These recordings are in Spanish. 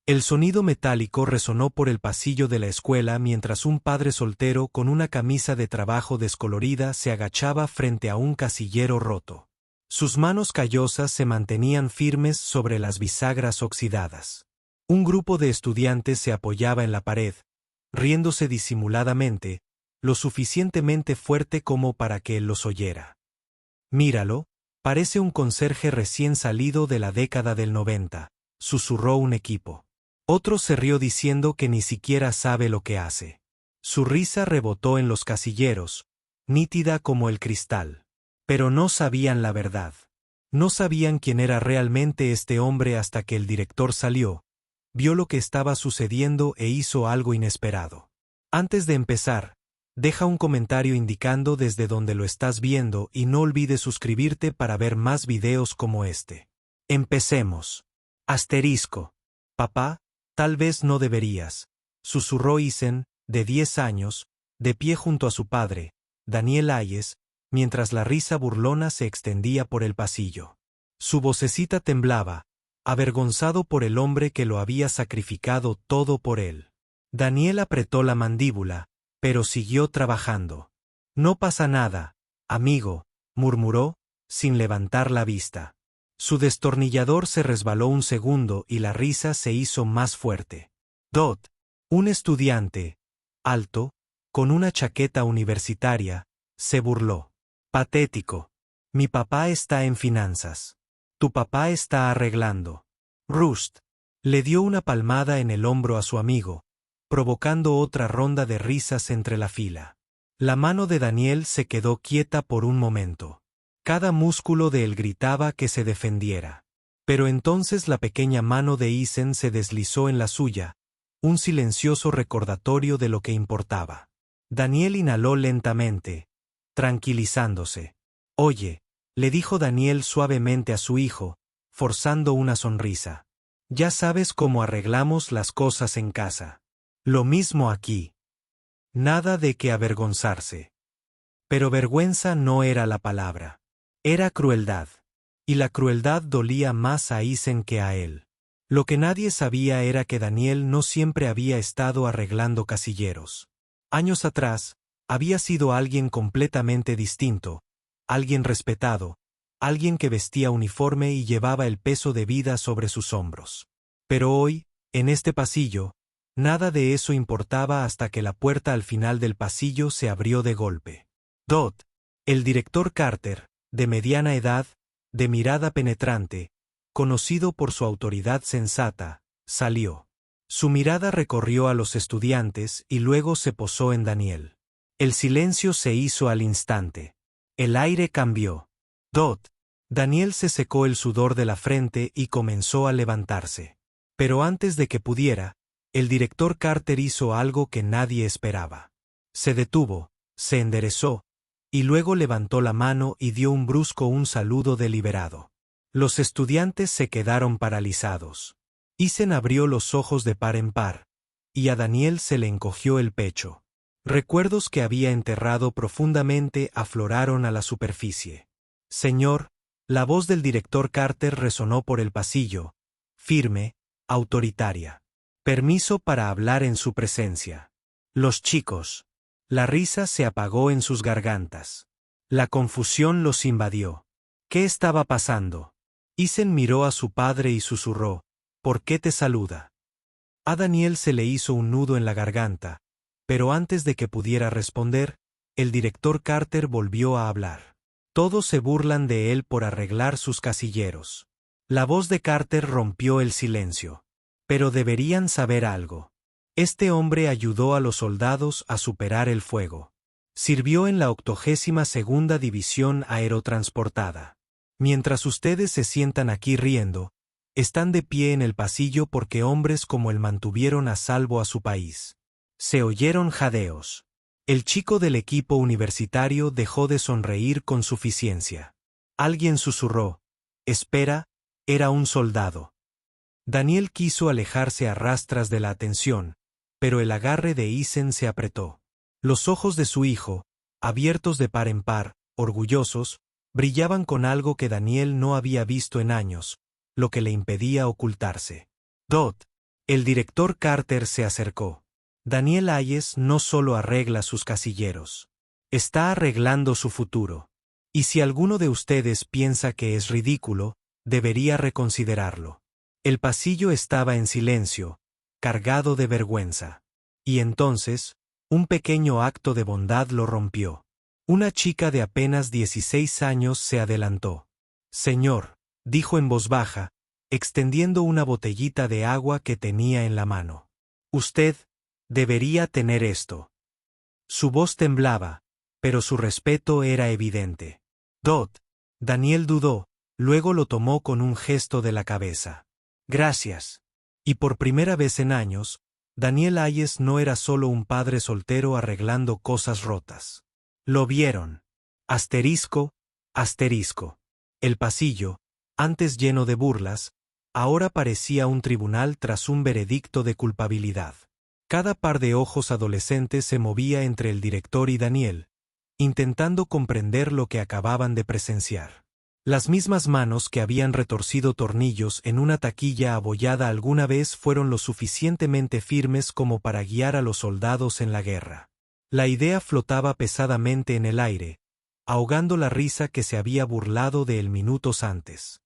El sonido metálico resonó por el pasillo de la escuela mientras un padre soltero con una camisa de trabajo descolorida se agachaba frente a un casillero roto. Sus manos callosas se mantenían firmes sobre las bisagras oxidadas. Un grupo de estudiantes se apoyaba en la pared, riéndose disimuladamente, lo suficientemente fuerte como para que él los oyera. «Míralo, parece un conserje recién salido de la década del 90», susurró un equipo. Otro se rió diciendo que ni siquiera sabe lo que hace. Su risa rebotó en los casilleros, nítida como el cristal. Pero no sabían la verdad. No sabían quién era realmente este hombre hasta que el director salió, vio lo que estaba sucediendo e hizo algo inesperado. Antes de empezar, deja un comentario indicando desde dónde lo estás viendo y no olvides suscribirte para ver más videos como este. Empecemos. Asterisco. Papá, tal vez no deberías, susurró Isen, de 10 años, de pie junto a su padre, Daniel Hayes, mientras la risa burlona se extendía por el pasillo. Su vocecita temblaba, avergonzado por el hombre que lo había sacrificado todo por él. Daniel apretó la mandíbula, pero siguió trabajando. «No pasa nada, amigo», murmuró, sin levantar la vista. Su destornillador se resbaló un segundo y la risa se hizo más fuerte. Dot, un estudiante, alto, con una chaqueta universitaria, se burló. «Patético. Mi papá está en finanzas. Tu papá está arreglando». Rust le dio una palmada en el hombro a su amigo, provocando otra ronda de risas entre la fila. La mano de Daniel se quedó quieta por un momento. Cada músculo de él gritaba que se defendiera. Pero entonces la pequeña mano de Isen se deslizó en la suya, un silencioso recordatorio de lo que importaba. Daniel inhaló lentamente, tranquilizándose. «Oye», le dijo Daniel suavemente a su hijo, forzando una sonrisa. «Ya sabes cómo arreglamos las cosas en casa. Lo mismo aquí. Nada de que avergonzarse». Pero vergüenza no era la palabra. Era crueldad. Y la crueldad dolía más a Isen que a él. Lo que nadie sabía era que Daniel no siempre había estado arreglando casilleros. Años atrás, había sido alguien completamente distinto, alguien respetado, alguien que vestía uniforme y llevaba el peso de vida sobre sus hombros. Pero hoy, en este pasillo, nada de eso importaba hasta que la puerta al final del pasillo se abrió de golpe. Dot, el director Carter, de mediana edad, de mirada penetrante, conocido por su autoridad sensata, salió. Su mirada recorrió a los estudiantes y luego se posó en Daniel. El silencio se hizo al instante. El aire cambió. Dot. Daniel se secó el sudor de la frente y comenzó a levantarse. Pero antes de que pudiera, el director Carter hizo algo que nadie esperaba. Se detuvo, se enderezó, y luego levantó la mano y dio un saludo deliberado. Los estudiantes se quedaron paralizados. Isen abrió los ojos de par en par, y a Daniel se le encogió el pecho. Recuerdos que había enterrado profundamente afloraron a la superficie. «Señor», la voz del director Carter resonó por el pasillo, firme, autoritaria. «Permiso para hablar en su presencia». Los chicos. La risa se apagó en sus gargantas. La confusión los invadió. ¿Qué estaba pasando? Isen miró a su padre y susurró: «¿Por qué te saluda?». A Daniel se le hizo un nudo en la garganta, pero antes de que pudiera responder, el director Carter volvió a hablar. «Todos se burlan de él por arreglar sus casilleros». La voz de Carter rompió el silencio. «Pero deberían saber algo. Este hombre ayudó a los soldados a superar el fuego. Sirvió en la 82ª División Aerotransportada. Mientras ustedes se sientan aquí riendo, están de pie en el pasillo porque hombres como él mantuvieron a salvo a su país». Se oyeron jadeos. El chico del equipo universitario dejó de sonreír con suficiencia. Alguien susurró: «Espera, era un soldado». Daniel quiso alejarse a rastras de la atención, pero el agarre de Isen se apretó. Los ojos de su hijo, abiertos de par en par, orgullosos, brillaban con algo que Daniel no había visto en años, lo que le impedía ocultarse. «Dot», El director Carter se acercó. Daniel Hayes no solo arregla sus casilleros. Está arreglando su futuro. Y si alguno de ustedes piensa que es ridículo, debería reconsiderarlo. El pasillo estaba en silencio, cargado de vergüenza. Y entonces, un pequeño acto de bondad lo rompió. Una chica de apenas 16 años se adelantó. «Señor», dijo en voz baja, extendiendo una botellita de agua que tenía en la mano. «Usted debería tener esto». Su voz temblaba, pero su respeto era evidente. Daniel dudó, luego lo tomó con un gesto de la cabeza. «Gracias». Y por primera vez en años, Daniel Hayes no era solo un padre soltero arreglando cosas rotas. Lo vieron. Asterisco, asterisco. El pasillo, antes lleno de burlas, ahora parecía un tribunal tras un veredicto de culpabilidad. Cada par de ojos adolescentes se movía entre el director y Daniel, intentando comprender lo que acababan de presenciar. Las mismas manos que habían retorcido tornillos en una taquilla abollada alguna vez fueron lo suficientemente firmes como para guiar a los soldados en la guerra. La idea flotaba pesadamente en el aire, ahogando la risa que se había burlado de él minutos antes.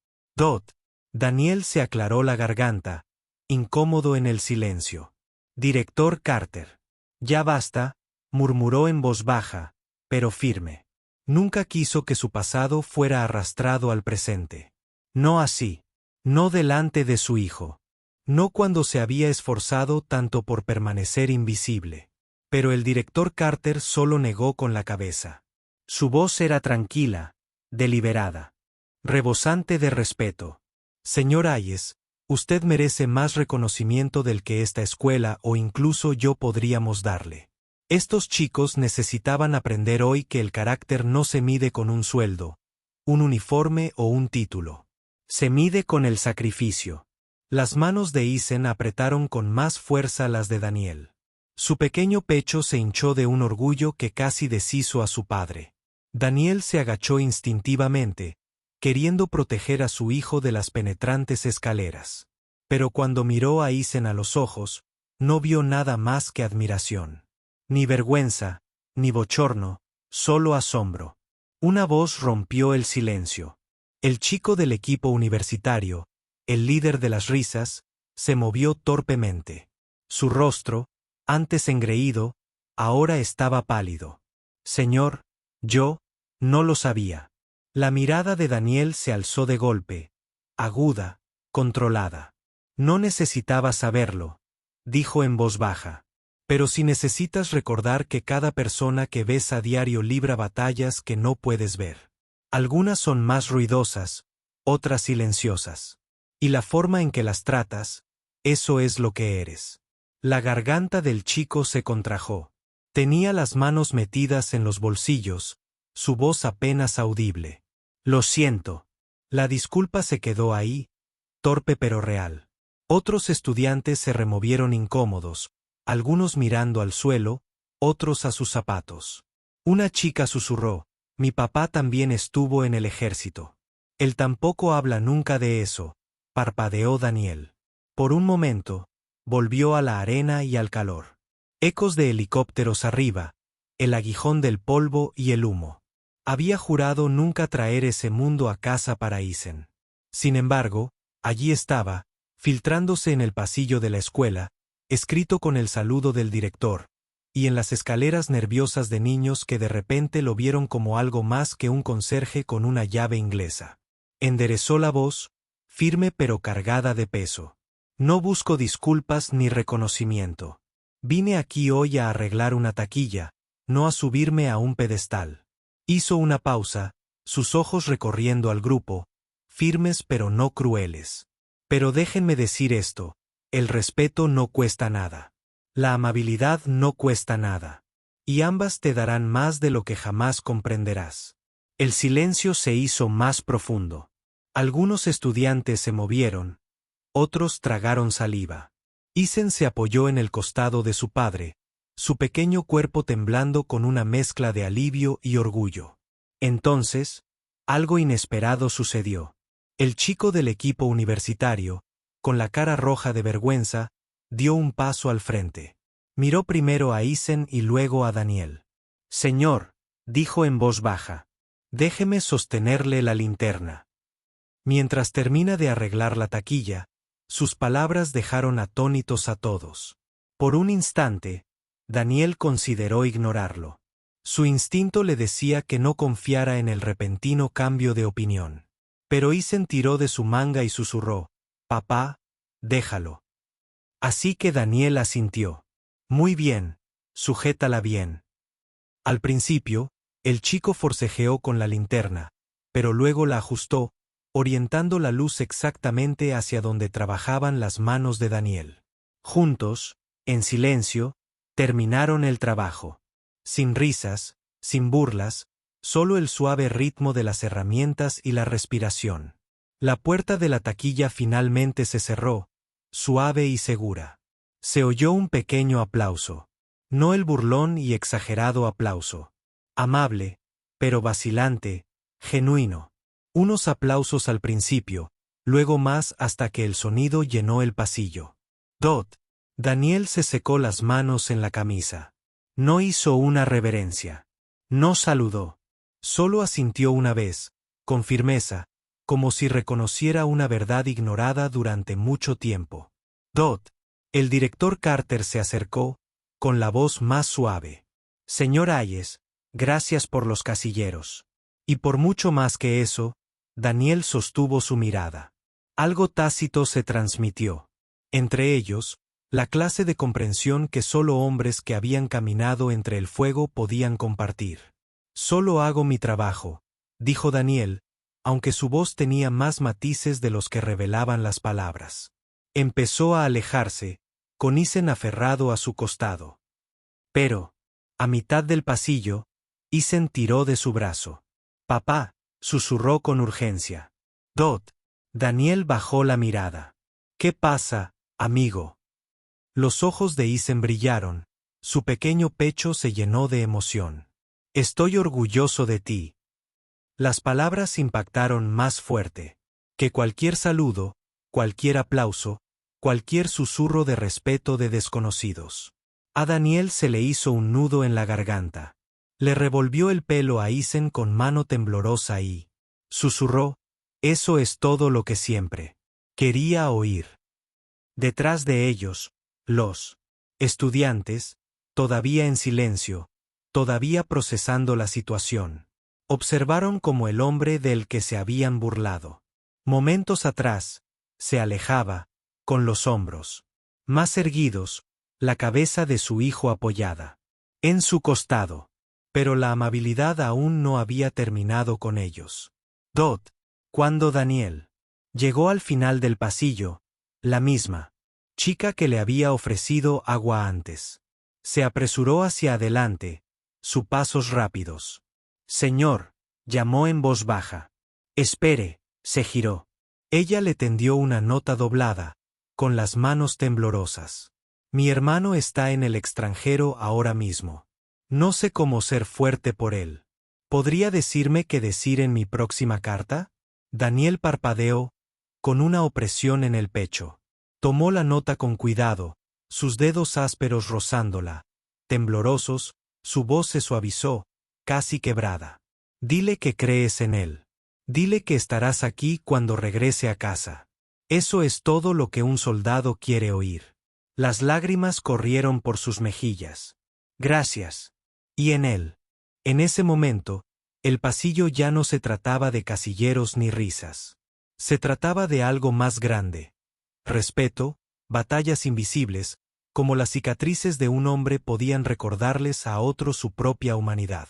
Daniel se aclaró la garganta, incómodo en el silencio. Director Carter. «Ya basta», murmuró en voz baja, pero firme. Nunca quiso que su pasado fuera arrastrado al presente. No así. No delante de su hijo. No cuando se había esforzado tanto por permanecer invisible. Pero el director Carter solo negó con la cabeza. Su voz era tranquila, deliberada, rebosante de respeto. «Señor Hayes, usted merece más reconocimiento del que esta escuela o incluso yo podríamos darle. Estos chicos necesitaban aprender hoy que el carácter no se mide con un sueldo, un uniforme o un título. Se mide con el sacrificio». Las manos de Eisen apretaron con más fuerza las de Daniel. Su pequeño pecho se hinchó de un orgullo que casi deshizo a su padre. Daniel se agachó instintivamente, queriendo proteger a su hijo de las penetrantes escaleras. Pero cuando miró a Eisen a los ojos, no vio nada más que admiración. Ni vergüenza, ni bochorno, solo asombro. Una voz rompió el silencio. El chico del equipo universitario, el líder de las risas, se movió torpemente. Su rostro, antes engreído, ahora estaba pálido. «Señor, yo no lo sabía». La mirada de Daniel se alzó de golpe, aguda, controlada. «No necesitaba saberlo», dijo en voz baja. «Pero si necesitas recordar que cada persona que ves a diario libra batallas que no puedes ver. Algunas son más ruidosas, otras silenciosas. Y la forma en que las tratas, eso es lo que eres». La garganta del chico se contrajo. Tenía las manos metidas en los bolsillos, su voz apenas audible. «Lo siento». La disculpa se quedó ahí, torpe pero real. Otros estudiantes se removieron incómodos, algunos mirando al suelo, otros a sus zapatos. Una chica susurró: «Mi papá también estuvo en el ejército». «Él tampoco habla nunca de eso», parpadeó Daniel. Por un momento, volvió a la arena y al calor. Ecos de helicópteros arriba, el aguijón del polvo y el humo. Había jurado nunca traer ese mundo a casa para Eisen. Sin embargo, allí estaba, filtrándose en el pasillo de la escuela, escrito con el saludo del director, y en las escaleras nerviosas de niños que de repente lo vieron como algo más que un conserje con una llave inglesa. Enderezó la voz, firme pero cargada de peso. «No busco disculpas ni reconocimiento. Vine aquí hoy a arreglar una taquilla, no a subirme a un pedestal». Hizo una pausa, sus ojos recorriendo al grupo, firmes pero no crueles. «Pero déjenme decir esto, el respeto no cuesta nada. La amabilidad no cuesta nada. Y ambas te darán más de lo que jamás comprenderás». El silencio se hizo más profundo. Algunos estudiantes se movieron, otros tragaron saliva. Eisen se apoyó en el costado de su padre, su pequeño cuerpo temblando con una mezcla de alivio y orgullo. Entonces, algo inesperado sucedió. El chico del equipo universitario, con la cara roja de vergüenza, dio un paso al frente. Miró primero a Isen y luego a Daniel. «Señor», dijo en voz baja, «déjeme sostenerle la linterna». Mientras termina de arreglar la taquilla, sus palabras dejaron atónitos a todos. Por un instante, Daniel consideró ignorarlo. Su instinto le decía que no confiara en el repentino cambio de opinión. Pero Isen tiró de su manga y susurró, «Papá, déjalo». Así que Daniel asintió. «Muy bien, sujétala bien». Al principio, el chico forcejeó con la linterna, pero luego la ajustó, orientando la luz exactamente hacia donde trabajaban las manos de Daniel. Juntos, en silencio, terminaron el trabajo. Sin risas, sin burlas, solo el suave ritmo de las herramientas y la respiración. La puerta de la taquilla finalmente se cerró, suave y segura. Se oyó un pequeño aplauso. No el burlón y exagerado aplauso. Amable, pero vacilante, genuino. Unos aplausos al principio, luego más hasta que el sonido llenó el pasillo. Daniel se secó las manos en la camisa. No hizo una reverencia. No saludó. Solo asintió una vez, con firmeza, como si reconociera una verdad ignorada durante mucho tiempo. El director Carter se acercó, con la voz más suave. «Señor Hayes, gracias por los casilleros». Y por mucho más que eso, Daniel sostuvo su mirada. Algo tácito se transmitió. Entre ellos, la clase de comprensión que solo hombres que habían caminado entre el fuego podían compartir. «Solo hago mi trabajo», dijo Daniel, aunque su voz tenía más matices de los que revelaban las palabras. Empezó a alejarse, con Isen aferrado a su costado. Pero, a mitad del pasillo, Isen tiró de su brazo. «Papá», susurró con urgencia. Daniel bajó la mirada. «¿Qué pasa, amigo?» Los ojos de Isen brillaron, su pequeño pecho se llenó de emoción. «Estoy orgulloso de ti». Las palabras impactaron más fuerte que cualquier saludo, cualquier aplauso, cualquier susurro de respeto de desconocidos. A Daniel se le hizo un nudo en la garganta. Le revolvió el pelo a Isen con mano temblorosa y susurró, «Eso es todo lo que siempre quería oír». Detrás de ellos, los estudiantes, todavía en silencio, todavía procesando la situación, observaron como el hombre del que se habían burlado momentos atrás, se alejaba, con los hombros más erguidos, la cabeza de su hijo apoyada en su costado. Pero la amabilidad aún no había terminado con ellos. Cuando Daniel llegó al final del pasillo, la misma chica que le había ofrecido agua antes se apresuró hacia adelante, sus pasos rápidos. «Señor», llamó en voz baja. «Espere», se giró. Ella le tendió una nota doblada, con las manos temblorosas. «Mi hermano está en el extranjero ahora mismo. No sé cómo ser fuerte por él. ¿Podría decirme qué decir en mi próxima carta?» Daniel parpadeó, con una opresión en el pecho. Tomó la nota con cuidado, sus dedos ásperos rozándola. Temblorosos, su voz se suavizó, casi quebrada. «Dile que crees en él. Dile que estarás aquí cuando regrese a casa. Eso es todo lo que un soldado quiere oír». Las lágrimas corrieron por sus mejillas. «Gracias». Y en ese momento, el pasillo ya no se trataba de casilleros ni risas. Se trataba de algo más grande. Respeto, batallas invisibles, como las cicatrices de un hombre podían recordarles a otro su propia humanidad.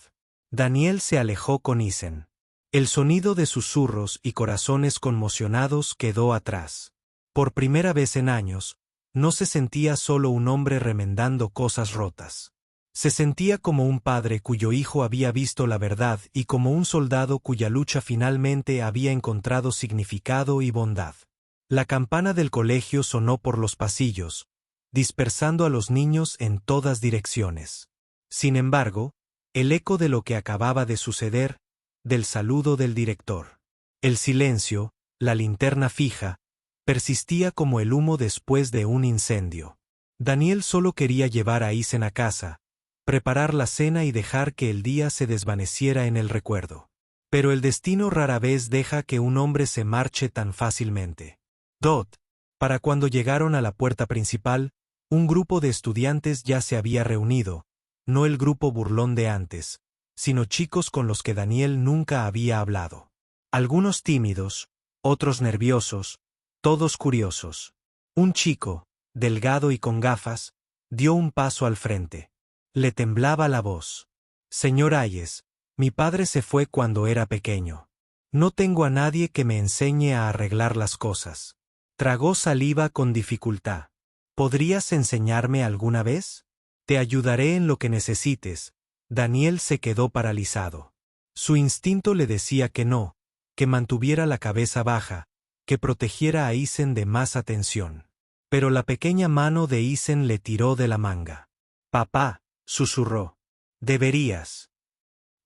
Daniel se alejó con Isen. El sonido de susurros y corazones conmocionados quedó atrás. Por primera vez en años, no se sentía solo un hombre remendando cosas rotas. Se sentía como un padre cuyo hijo había visto la verdad y como un soldado cuya lucha finalmente había encontrado significado y bondad. La campana del colegio sonó por los pasillos, dispersando a los niños en todas direcciones. Sin embargo, el eco de lo que acababa de suceder, del saludo del director, el silencio, la linterna fija, persistía como el humo después de un incendio. Daniel solo quería llevar a Isen a casa, preparar la cena y dejar que el día se desvaneciera en el recuerdo. Pero el destino rara vez deja que un hombre se marche tan fácilmente. Para cuando llegaron a la puerta principal, un grupo de estudiantes ya se había reunido, no el grupo burlón de antes, sino chicos con los que Daniel nunca había hablado. Algunos tímidos, otros nerviosos, todos curiosos. Un chico, delgado y con gafas, dio un paso al frente. Le temblaba la voz. Señor Hayes, mi padre se fue cuando era pequeño. No tengo a nadie que me enseñe a arreglar las cosas. Tragó saliva con dificultad. ¿Podrías enseñarme alguna vez? Te ayudaré en lo que necesites. Daniel se quedó paralizado. Su instinto le decía que no, que mantuviera la cabeza baja, que protegiera a Isen de más atención. Pero la pequeña mano de Isen le tiró de la manga. Papá, susurró. Deberías.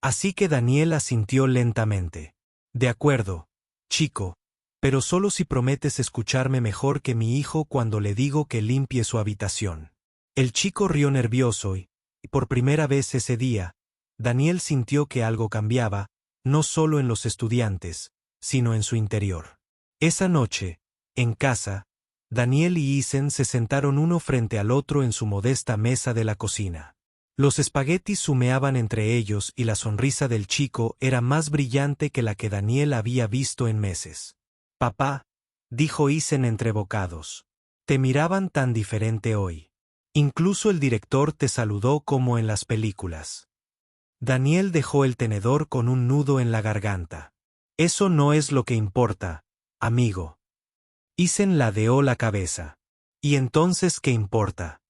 Así que Daniel asintió lentamente. De acuerdo, chico, pero solo si prometes escucharme mejor que mi hijo cuando le digo que limpie su habitación. El chico rió nervioso y, por primera vez ese día, Daniel sintió que algo cambiaba, no solo en los estudiantes, sino en su interior. Esa noche, en casa, Daniel y Isen se sentaron uno frente al otro en su modesta mesa de la cocina. Los espaguetis humeaban entre ellos y la sonrisa del chico era más brillante que la que Daniel había visto en meses. Papá, dijo Isen entre bocados. Te miraban tan diferente hoy. Incluso el director te saludó como en las películas. Daniel dejó el tenedor con un nudo en la garganta. Eso no es lo que importa, amigo. Isen ladeó la cabeza. ¿Y entonces qué importa?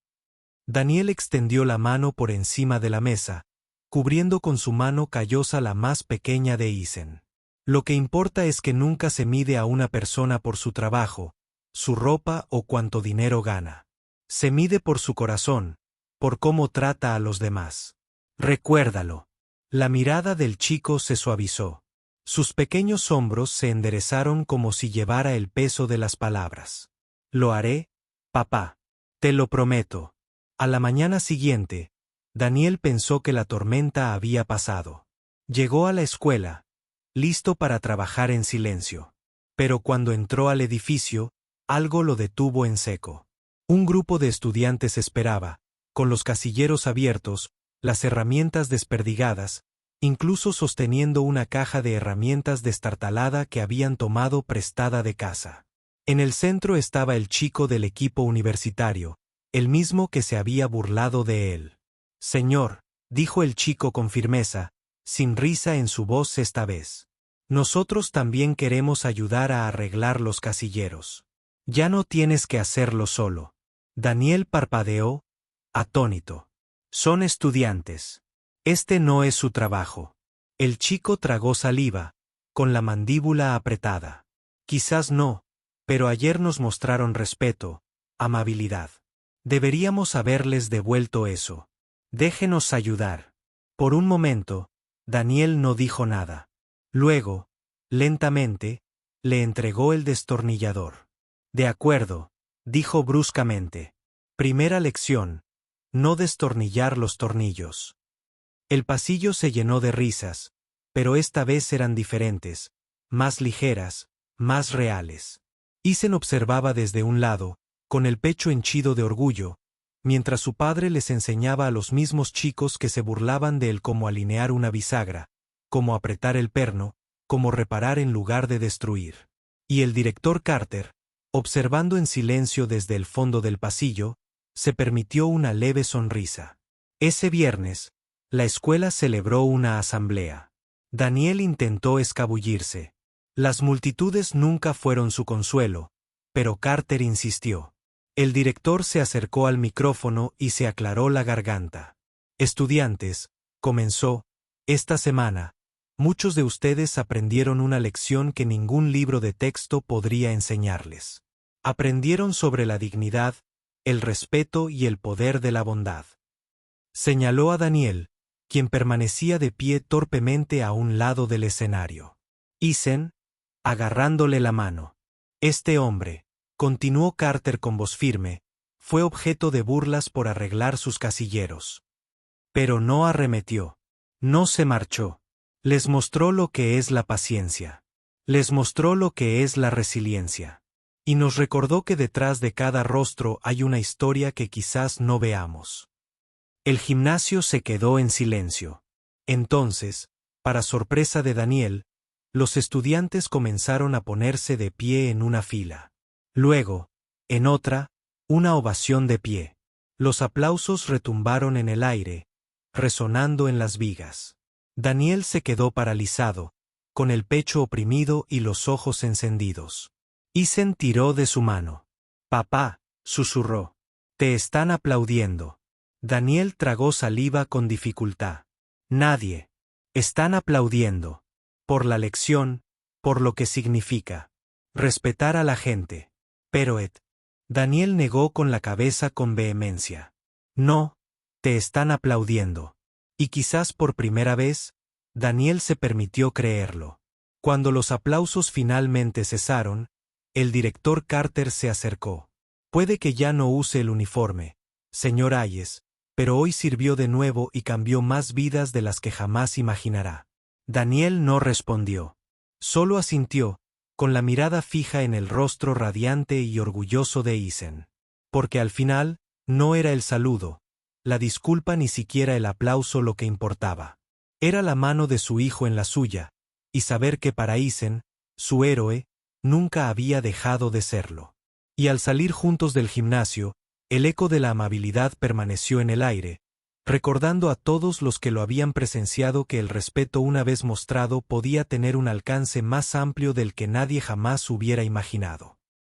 Daniel extendió la mano por encima de la mesa, cubriendo con su mano callosa la más pequeña de Isen. Lo que importa es que nunca se mide a una persona por su trabajo, su ropa o cuánto dinero gana. Se mide por su corazón, por cómo trata a los demás. Recuérdalo. La mirada del chico se suavizó. Sus pequeños hombros se enderezaron como si llevara el peso de las palabras. Lo haré, papá. Te lo prometo. A la mañana siguiente, Daniel pensó que la tormenta había pasado. Llegó a la escuela, listo para trabajar en silencio. Pero cuando entró al edificio, algo lo detuvo en seco. Un grupo de estudiantes esperaba, con los casilleros abiertos, las herramientas desperdigadas, incluso sosteniendo una caja de herramientas destartalada que habían tomado prestada de casa. En el centro estaba el chico del equipo universitario, el mismo que se había burlado de él. Señor, dijo el chico con firmeza, sin risa en su voz esta vez. Nosotros también queremos ayudar a arreglar los casilleros. Ya no tienes que hacerlo solo. Daniel parpadeó, atónito. Son estudiantes. Este no es su trabajo. El chico tragó saliva, con la mandíbula apretada. Quizás no, pero ayer nos mostraron respeto, amabilidad. Deberíamos haberles devuelto eso. Déjenos ayudar. Por un momento, Daniel no dijo nada. Luego, lentamente, le entregó el destornillador. De acuerdo, dijo bruscamente. Primera lección: no destornillar los tornillos. El pasillo se llenó de risas, pero esta vez eran diferentes, más ligeras, más reales. Isen observaba desde un lado, con el pecho henchido de orgullo, mientras su padre les enseñaba a los mismos chicos que se burlaban de él cómo alinear una bisagra, cómo apretar el perno, cómo reparar en lugar de destruir. Y el director Carter, observando en silencio desde el fondo del pasillo, se permitió una leve sonrisa. Ese viernes, la escuela celebró una asamblea. Daniel intentó escabullirse. Las multitudes nunca fueron su consuelo, pero Carter insistió. El director se acercó al micrófono y se aclaró la garganta. Estudiantes, comenzó, esta semana, muchos de ustedes aprendieron una lección que ningún libro de texto podría enseñarles. Aprendieron sobre la dignidad, el respeto y el poder de la bondad. Señaló a Daniel, quien permanecía de pie torpemente a un lado del escenario. Isen, agarrándole la mano. Este hombre, continuó Carter con voz firme, fue objeto de burlas por arreglar sus casilleros. Pero no arremetió. No se marchó. Les mostró lo que es la paciencia. Les mostró lo que es la resiliencia. Y nos recordó que detrás de cada rostro hay una historia que quizás no veamos. El gimnasio se quedó en silencio. Entonces, para sorpresa de Daniel, los estudiantes comenzaron a ponerse de pie en una fila. Luego, en otra, una ovación de pie. Los aplausos retumbaron en el aire, resonando en las vigas. Daniel se quedó paralizado, con el pecho oprimido y los ojos encendidos. Isen tiró de su mano. «Papá», susurró. «Te están aplaudiendo». Daniel tragó saliva con dificultad. «Nadie. Están aplaudiendo. Por la lección, por lo que significa. Respetar a la gente». «Pero Ed». Daniel negó con la cabeza con vehemencia. «No, te están aplaudiendo». Y quizás por primera vez, Daniel se permitió creerlo. Cuando los aplausos finalmente cesaron, el director Carter se acercó. «Puede que ya no use el uniforme, señor Hayes, pero hoy sirvió de nuevo y cambió más vidas de las que jamás imaginará». Daniel no respondió. Solo asintió, con la mirada fija en el rostro radiante y orgulloso de Isen. Porque al final, no era el saludo, la disculpa ni siquiera el aplauso lo que importaba. Era la mano de su hijo en la suya, y saber que para Isen, su héroe, nunca había dejado de serlo. Y al salir juntos del gimnasio, el eco de la amabilidad permaneció en el aire, recordando a todos los que lo habían presenciado que el respeto una vez mostrado podía tener un alcance más amplio del que nadie jamás hubiera imaginado.